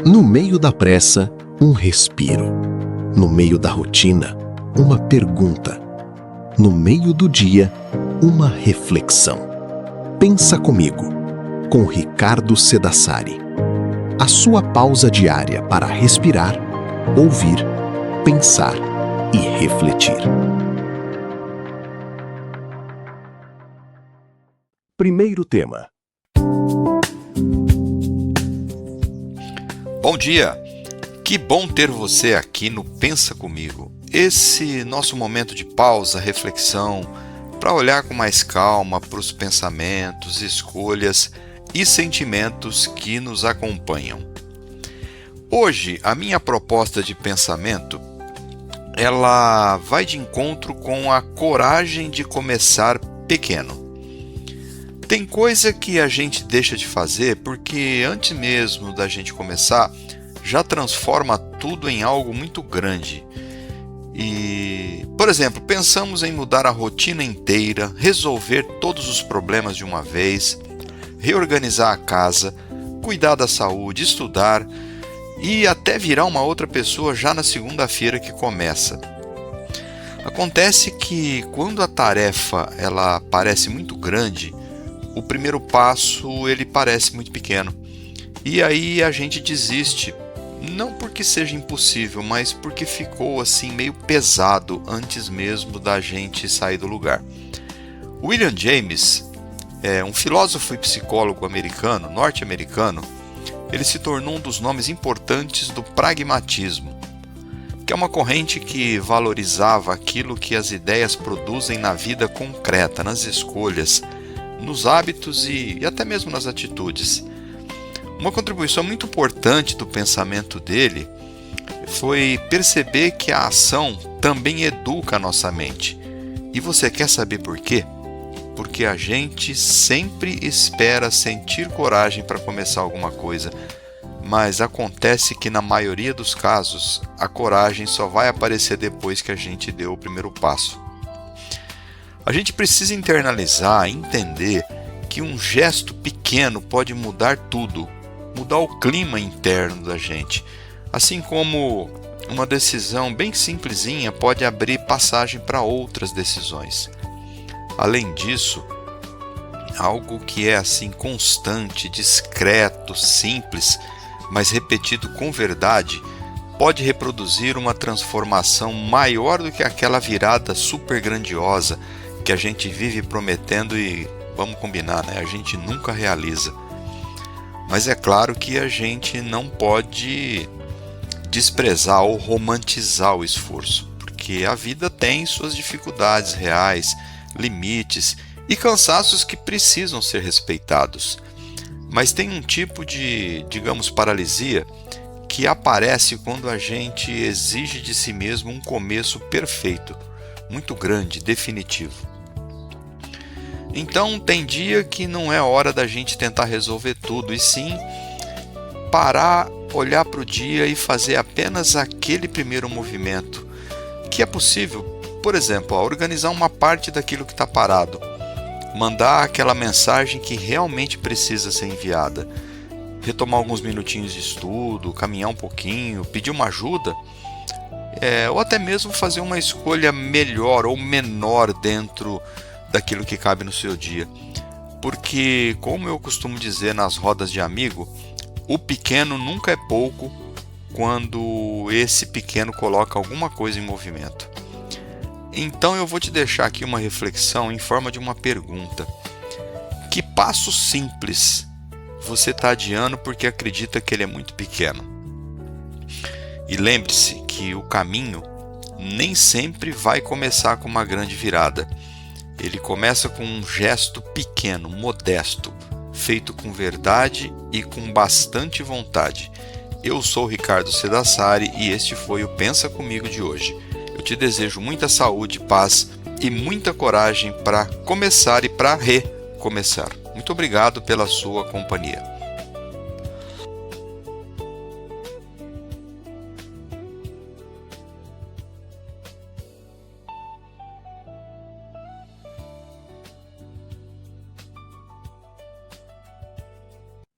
No meio da pressa, um respiro. No meio da rotina, uma pergunta. No meio do dia, uma reflexão. Pensa comigo, com Ricardo Sedassari. A sua pausa diária para respirar, ouvir, pensar e refletir. Primeiro tema. Bom dia! Que bom ter você aqui no Pensa Comigo. Esse nosso momento de pausa, reflexão, para olhar com mais calma para os pensamentos, escolhas e sentimentos que nos acompanham. Hoje, a minha proposta de pensamento, ela vai de encontro com a coragem de começar pequeno. Tem coisa que a gente deixa de fazer porque antes mesmo da gente começar, já transforma tudo em algo muito grande. E, por exemplo, pensamos em mudar a rotina inteira, resolver todos os problemas de uma vez, reorganizar a casa, cuidar da saúde, estudar e até virar uma outra pessoa já na segunda-feira que começa. Acontece que quando a tarefa ela parece muito grande, o primeiro passo ele parece muito pequeno. E aí a gente desiste, não porque seja impossível, mas porque ficou assim meio pesado antes mesmo da gente sair do lugar. William James, um filósofo e psicólogo americano, norte-americano, ele se tornou um dos nomes importantes do pragmatismo, que é uma corrente que valorizava aquilo que as ideias produzem na vida concreta, nas escolhas, nos hábitos e até mesmo nas atitudes. Uma contribuição muito importante do pensamento dele foi perceber que a ação também educa a nossa mente. E você quer saber por quê? Porque a gente sempre espera sentir coragem para começar alguma coisa, mas acontece que na maioria dos casos a coragem só vai aparecer depois que a gente deu o primeiro passo. A gente precisa internalizar, entender que um gesto pequeno pode mudar tudo, mudar o clima interno da gente, assim como uma decisão bem simplesinha pode abrir passagem para outras decisões. Além disso, algo que é assim constante, discreto, simples, mas repetido com verdade, pode reproduzir uma transformação maior do que aquela virada super grandiosa que a gente vive prometendo e, vamos combinar, né? A gente nunca realiza. Mas é claro que a gente não pode desprezar ou romantizar o esforço, porque a vida tem suas dificuldades reais, limites e cansaços que precisam ser respeitados. Mas tem um tipo de, digamos, paralisia que aparece quando a gente exige de si mesmo um começo perfeito, muito grande, definitivo. Então tem dia que não é hora da gente tentar resolver tudo, e sim parar, olhar para o dia e fazer apenas aquele primeiro movimento, que é possível, por exemplo, organizar uma parte daquilo que está parado, mandar aquela mensagem que realmente precisa ser enviada, retomar alguns minutinhos de estudo, caminhar um pouquinho, pedir uma ajuda, ou até mesmo fazer uma escolha melhor ou menor dentro daquilo que cabe no seu dia. Porque, como eu costumo dizer nas rodas de amigo, o pequeno nunca é pouco quando esse pequeno coloca alguma coisa em movimento. Então eu vou te deixar aqui uma reflexão em forma de uma pergunta. Que passo simples você está adiando porque acredita que ele é muito pequeno? E lembre-se que o caminho nem sempre vai começar com uma grande virada. Ele começa com um gesto pequeno, modesto, feito com verdade e com bastante vontade. Eu sou o Ricardo Sedassari e este foi o Pensa Comigo de hoje. Eu te desejo muita saúde, paz e muita coragem para começar e para recomeçar. Muito obrigado pela sua companhia.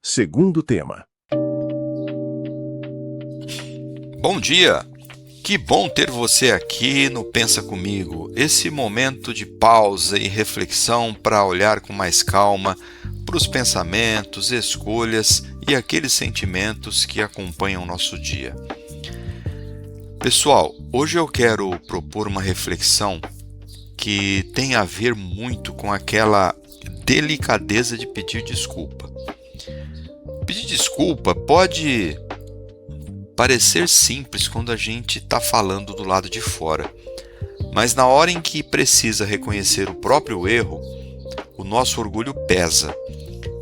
Segundo tema. Bom dia! Que bom ter você aqui no Pensa Comigo, esse momento de pausa e reflexão para olhar com mais calma para os pensamentos, escolhas e aqueles sentimentos que acompanham o nosso dia. Pessoal, hoje eu quero propor uma reflexão que tem a ver muito com aquela delicadeza de pedir desculpa. Pedir desculpa pode parecer simples quando a gente está falando do lado de fora, mas na hora em que precisa reconhecer o próprio erro, o nosso orgulho pesa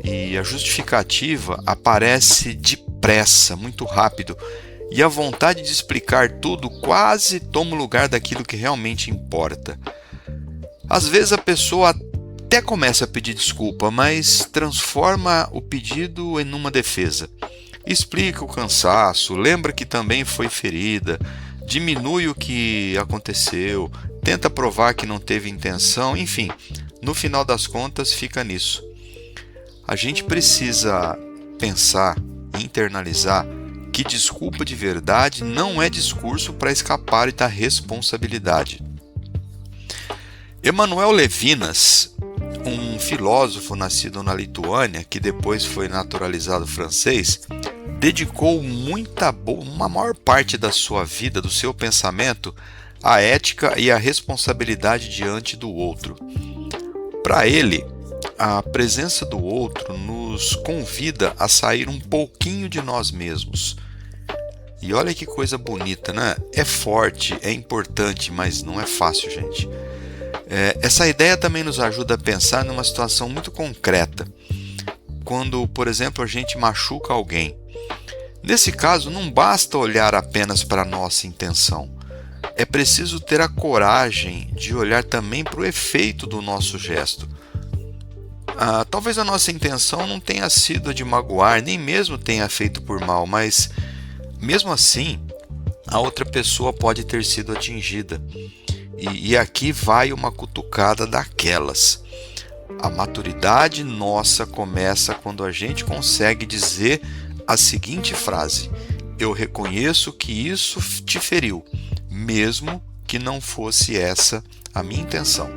e a justificativa aparece depressa, muito rápido, e a vontade de explicar tudo quase toma o lugar daquilo que realmente importa. Às vezes a pessoa até começa a pedir desculpa, mas transforma o pedido em uma defesa. Explica o cansaço, lembra que também foi ferida, diminui o que aconteceu, tenta provar que não teve intenção, enfim, no final das contas fica nisso. A gente precisa pensar e internalizar que desculpa de verdade não é discurso para escapar da responsabilidade. Emmanuel Levinas, um filósofo nascido na Lituânia, que depois foi naturalizado francês, dedicou uma maior parte da sua vida, do seu pensamento, à ética e à responsabilidade diante do outro. Para ele, a presença do outro nos convida a sair um pouquinho de nós mesmos. E olha que coisa bonita, né? É forte, é importante, mas não é fácil, gente. Essa ideia também nos ajuda a pensar numa situação muito concreta. Quando, por exemplo, a gente machuca alguém. Nesse caso, não basta olhar apenas para a nossa intenção. É preciso ter a coragem de olhar também para o efeito do nosso gesto. Talvez a nossa intenção não tenha sido a de magoar, nem mesmo tenha feito por mal, mas mesmo assim, a outra pessoa pode ter sido atingida. E aqui vai uma cutucada daquelas. A maturidade nossa começa quando a gente consegue dizer a seguinte frase: eu reconheço que isso te feriu, mesmo que não fosse essa a minha intenção.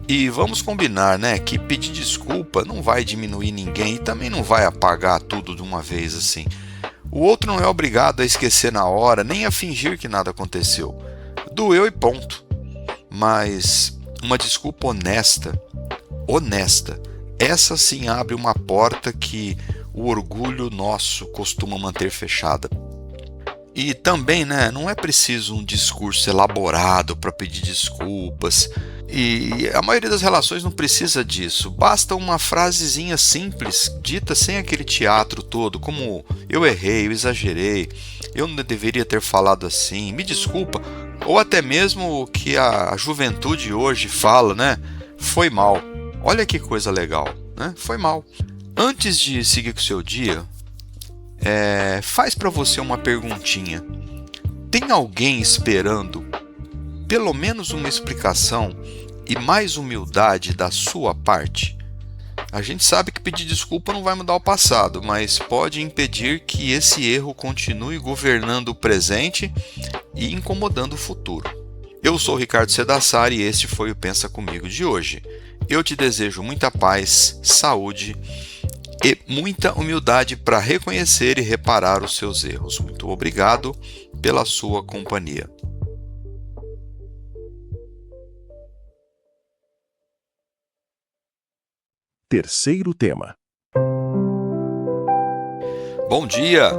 E vamos combinar, né, que pedir desculpa não vai diminuir ninguém e também não vai apagar tudo de uma vez assim. O outro não é obrigado a esquecer na hora, nem a fingir que nada aconteceu. Doeu e ponto. Mas uma desculpa honesta, essa sim abre uma porta que o orgulho nosso costuma manter fechada. E também, né, não é preciso um discurso elaborado para pedir desculpas. E a maioria das relações não precisa disso. Basta uma frasezinha simples, dita sem aquele teatro todo, como eu errei, eu exagerei, eu não deveria ter falado assim, me desculpa. Ou até mesmo o que a juventude hoje fala, né? Foi mal. Olha que coisa legal, né? Foi mal. Antes de seguir com o seu dia, faz para você uma perguntinha. Tem alguém esperando pelo menos uma explicação e mais humildade da sua parte? A gente sabe que pedir desculpa não vai mudar o passado, mas pode impedir que esse erro continue governando o presente e incomodando o futuro. Eu sou o Ricardo Sedassari e este foi o Pensa Comigo de hoje. Eu te desejo muita paz, saúde e muita humildade para reconhecer e reparar os seus erros. Muito obrigado pela sua companhia. Terceiro tema. Bom dia!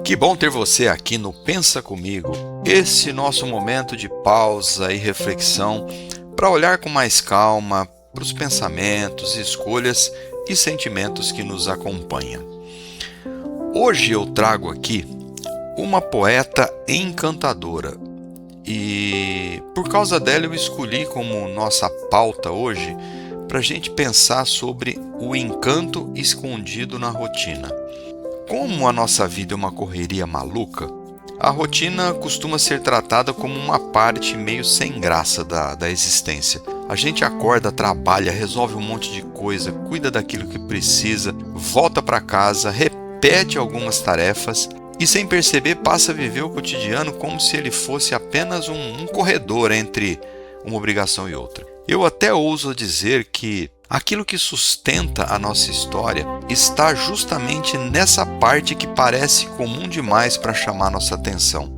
Que bom ter você aqui no Pensa Comigo, esse nosso momento de pausa e reflexão para olhar com mais calma para os pensamentos, escolhas e sentimentos que nos acompanham. Hoje eu trago aqui uma poeta encantadora e por causa dela eu escolhi como nossa pauta hoje para a gente pensar sobre o encanto escondido na rotina. Como a nossa vida é uma correria maluca, a rotina costuma ser tratada como uma parte meio sem graça da existência. A gente acorda, trabalha, resolve um monte de coisa, cuida daquilo que precisa, volta para casa, repete algumas tarefas e sem perceber passa a viver o cotidiano como se ele fosse apenas um corredor entre uma obrigação e outra. Eu até ouso dizer que aquilo que sustenta a nossa história está justamente nessa parte que parece comum demais para chamar nossa atenção.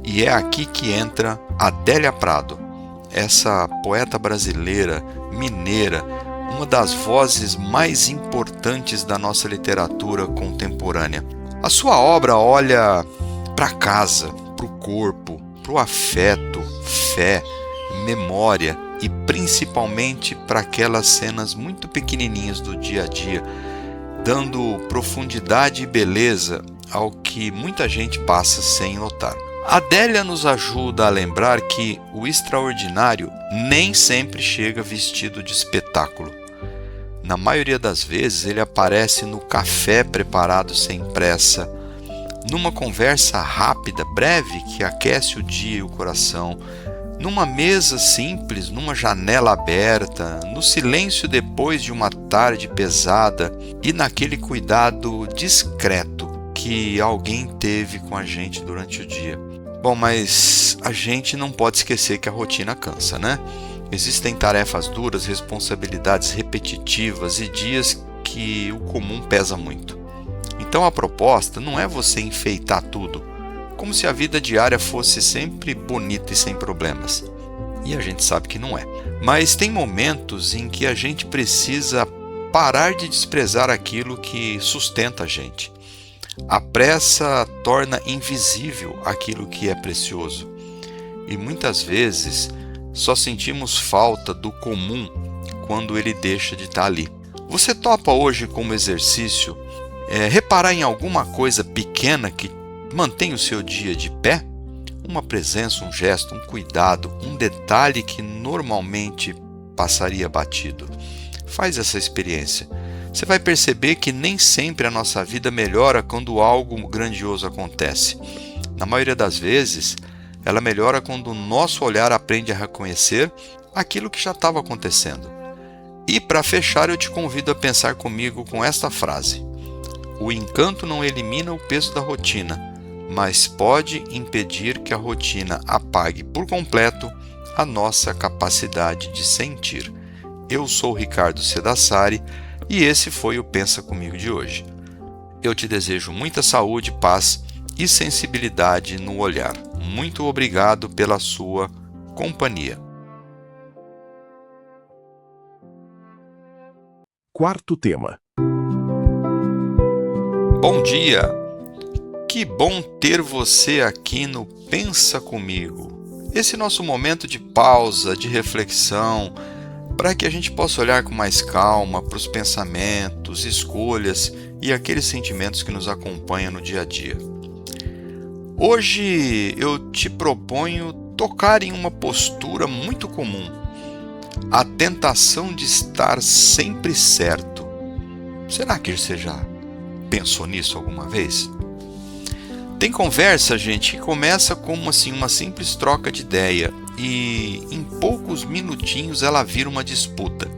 E é aqui que entra Adélia Prado, essa poeta brasileira, mineira, uma das vozes mais importantes da nossa literatura contemporânea. A sua obra olha para casa, para o corpo, para o afeto, fé, memória e principalmente para aquelas cenas muito pequenininhas do dia a dia, dando profundidade e beleza ao que muita gente passa sem notar. Adélia nos ajuda a lembrar que o extraordinário nem sempre chega vestido de espetáculo. Na maioria das vezes ele aparece no café preparado sem pressa, numa conversa rápida, breve, que aquece o dia e o coração, numa mesa simples, numa janela aberta, no silêncio depois de uma tarde pesada e naquele cuidado discreto que alguém teve com a gente durante o dia. Bom, mas a gente não pode esquecer que a rotina cansa, né? Existem tarefas duras, responsabilidades repetitivas e dias que o comum pesa muito. Então a proposta não é você enfeitar tudo, como se a vida diária fosse sempre bonita e sem problemas. E a gente sabe que não é. Mas tem momentos em que a gente precisa parar de desprezar aquilo que sustenta a gente. A pressa torna invisível aquilo que é precioso. E muitas vezes só sentimos falta do comum quando ele deixa de estar ali. Você topa hoje como exercício reparar em alguma coisa pequena que mantém o seu dia de pé? Uma presença, um gesto, um cuidado, um detalhe que normalmente passaria batido. Faz essa experiência. Você vai perceber que nem sempre a nossa vida melhora quando algo grandioso acontece. Na maioria das vezes, ela melhora quando o nosso olhar aprende a reconhecer aquilo que já estava acontecendo. E para fechar, eu te convido a pensar comigo com esta frase: o encanto não elimina o peso da rotina, mas pode impedir que a rotina apague por completo a nossa capacidade de sentir. Eu sou o Ricardo Sedassari e esse foi o Pensa Comigo de hoje. Eu te desejo muita saúde, paz e sensibilidade no olhar. Muito obrigado pela sua companhia. Quarto tema. Bom dia! Que bom ter você aqui no Pensa Comigo. Esse nosso momento de pausa, de reflexão, para que a gente possa olhar com mais calma para os pensamentos, escolhas e aqueles sentimentos que nos acompanham no dia a dia. Hoje eu te proponho tocar em uma postura muito comum, a tentação de estar sempre certo. Será que você já pensou nisso alguma vez? Tem conversa, gente, que começa como assim, uma simples troca de ideia e em poucos minutinhos ela vira uma disputa.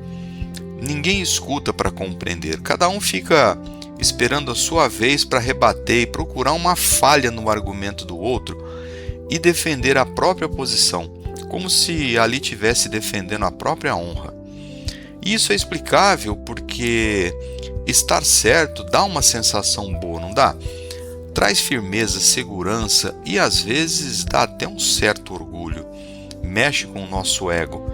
Ninguém escuta para compreender, cada um fica esperando a sua vez para rebater e procurar uma falha no argumento do outro e defender a própria posição, como se ali estivesse defendendo a própria honra. E isso é explicável porque estar certo dá uma sensação boa, não dá? Traz firmeza, segurança e às vezes dá até um certo orgulho. Mexe com o nosso ego.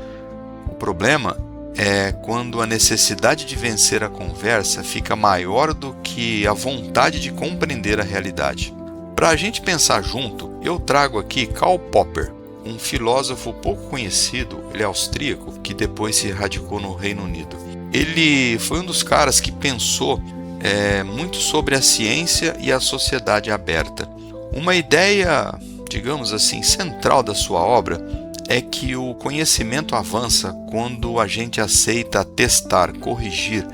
O problema é quando a necessidade de vencer a conversa fica maior do que a vontade de compreender a realidade. Para a gente pensar junto, eu trago aqui Karl Popper, um filósofo pouco conhecido, ele é austríaco, que depois se radicou no Reino Unido. Ele foi um dos caras que pensou muito sobre a ciência e a sociedade aberta. Uma ideia, digamos assim, central da sua obra é que o conhecimento avança quando a gente aceita testar, corrigir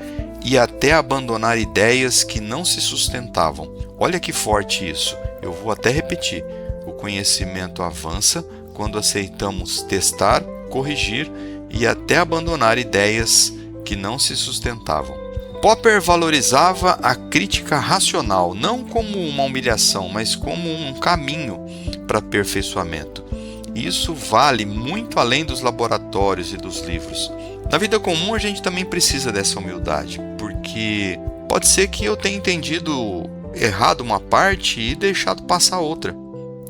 e até abandonar ideias que não se sustentavam. Olha que forte isso. Eu vou até repetir. O conhecimento avança quando aceitamos testar, corrigir e até abandonar ideias que não se sustentavam. Popper valorizava a crítica racional, não como uma humilhação, mas como um caminho para aperfeiçoamento. Isso vale muito além dos laboratórios e dos livros. Na vida comum a gente também precisa dessa humildade, porque pode ser que eu tenha entendido errado uma parte e deixado passar outra.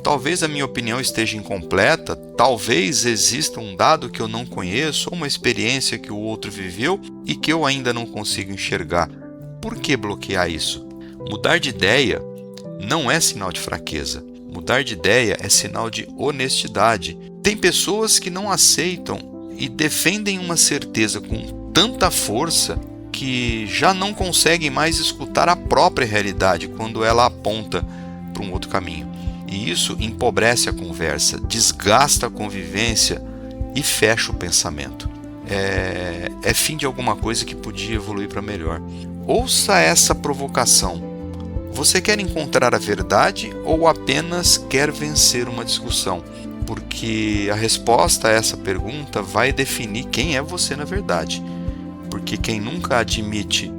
Talvez a minha opinião esteja incompleta, talvez exista um dado que eu não conheço, ou uma experiência que o outro viveu e que eu ainda não consigo enxergar. Por que bloquear isso? Mudar de ideia não é sinal de fraqueza. Mudar de ideia é sinal de honestidade. Tem pessoas que não aceitam e defendem uma certeza com tanta força que já não conseguem mais escutar a própria realidade quando ela aponta para um outro caminho. E isso empobrece a conversa, desgasta a convivência e fecha o pensamento. É fim de alguma coisa que podia evoluir para melhor. Ouça essa provocação. Você quer encontrar a verdade ou apenas quer vencer uma discussão? Porque a resposta a essa pergunta vai definir quem é você na verdade. Porque quem nunca admite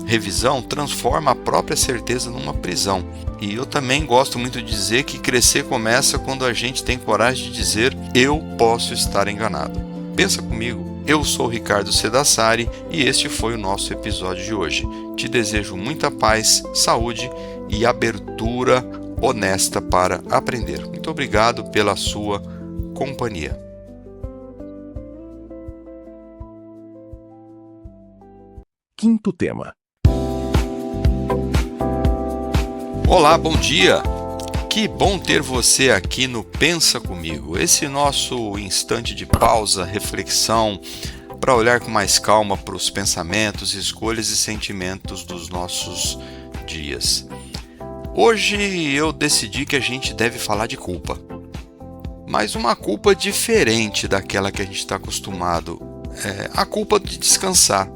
revisão transforma a própria certeza numa prisão. E eu também gosto muito de dizer que crescer começa quando a gente tem coragem de dizer: eu posso estar enganado. Pensa comigo, eu sou o Ricardo Sedassari e este foi o nosso episódio de hoje. Te desejo muita paz, saúde e abertura honesta para aprender. Muito obrigado pela sua companhia. Quinto tema. Olá, bom dia! Que bom ter você aqui no Pensa Comigo, esse nosso instante de pausa, reflexão, para olhar com mais calma para os pensamentos, escolhas e sentimentos dos nossos dias. Hoje eu decidi que a gente deve falar de culpa, mas uma culpa diferente daquela que a gente está acostumado, a culpa de descansar.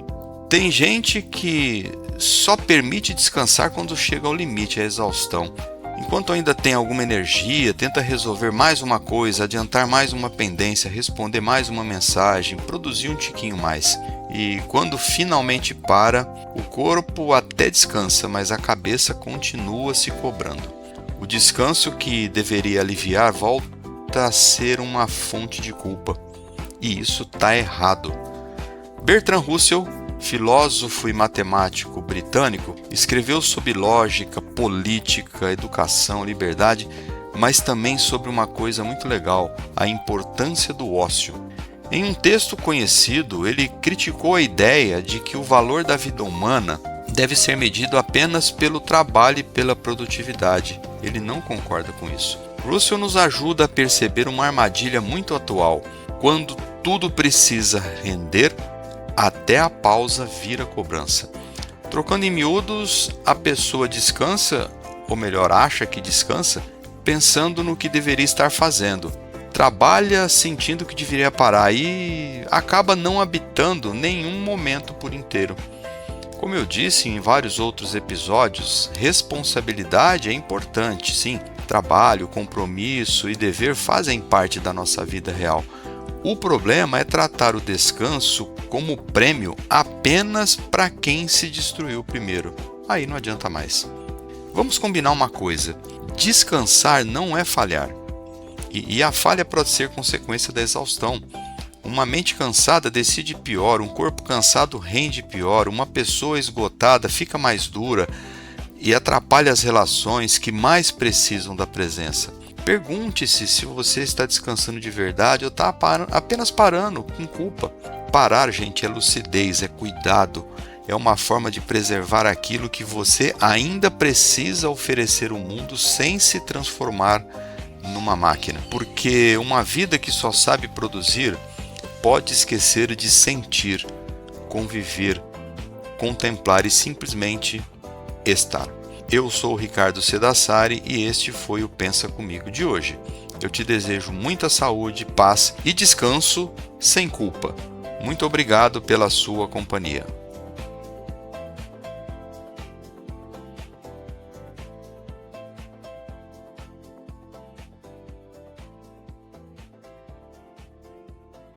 Tem gente que só permite descansar quando chega ao limite, à exaustão. Enquanto ainda tem alguma energia, tenta resolver mais uma coisa, adiantar mais uma pendência, responder mais uma mensagem, produzir um tiquinho mais. E quando finalmente para, o corpo até descansa, mas a cabeça continua se cobrando. O descanso que deveria aliviar volta a ser uma fonte de culpa. E isso está errado. Bertrand Russell, filósofo e matemático britânico, escreveu sobre lógica, política, educação, liberdade, mas também sobre uma coisa muito legal, a importância do ócio. Em um texto conhecido, ele criticou a ideia de que o valor da vida humana deve ser medido apenas pelo trabalho e pela produtividade. Ele não concorda com isso. Russell nos ajuda a perceber uma armadilha muito atual. Quando tudo precisa render, até a pausa vira cobrança. Trocando em miúdos, a pessoa descansa, ou melhor, acha que descansa, pensando no que deveria estar fazendo. Trabalha sentindo que deveria parar e acaba não habitando nenhum momento por inteiro. Como eu disse em vários outros episódios, responsabilidade é importante, sim. Trabalho, compromisso e dever fazem parte da nossa vida real. O problema é tratar o descanso como prêmio apenas para quem se destruiu primeiro. Aí não adianta mais. Vamos combinar uma coisa: descansar não é falhar. E a falha pode ser consequência da exaustão. Uma mente cansada decide pior, um corpo cansado rende pior, uma pessoa esgotada fica mais dura e atrapalha as relações que mais precisam da presença. Pergunte-se se você está descansando de verdade ou está apenas parando com culpa. Parar, gente, é lucidez, é cuidado, é uma forma de preservar aquilo que você ainda precisa oferecer ao mundo sem se transformar numa máquina. Porque uma vida que só sabe produzir pode esquecer de sentir, conviver, contemplar e simplesmente estar. Eu sou o Ricardo Sedassari e este foi o Pensa Comigo de hoje. Eu te desejo muita saúde, paz e descanso sem culpa. Muito obrigado pela sua companhia.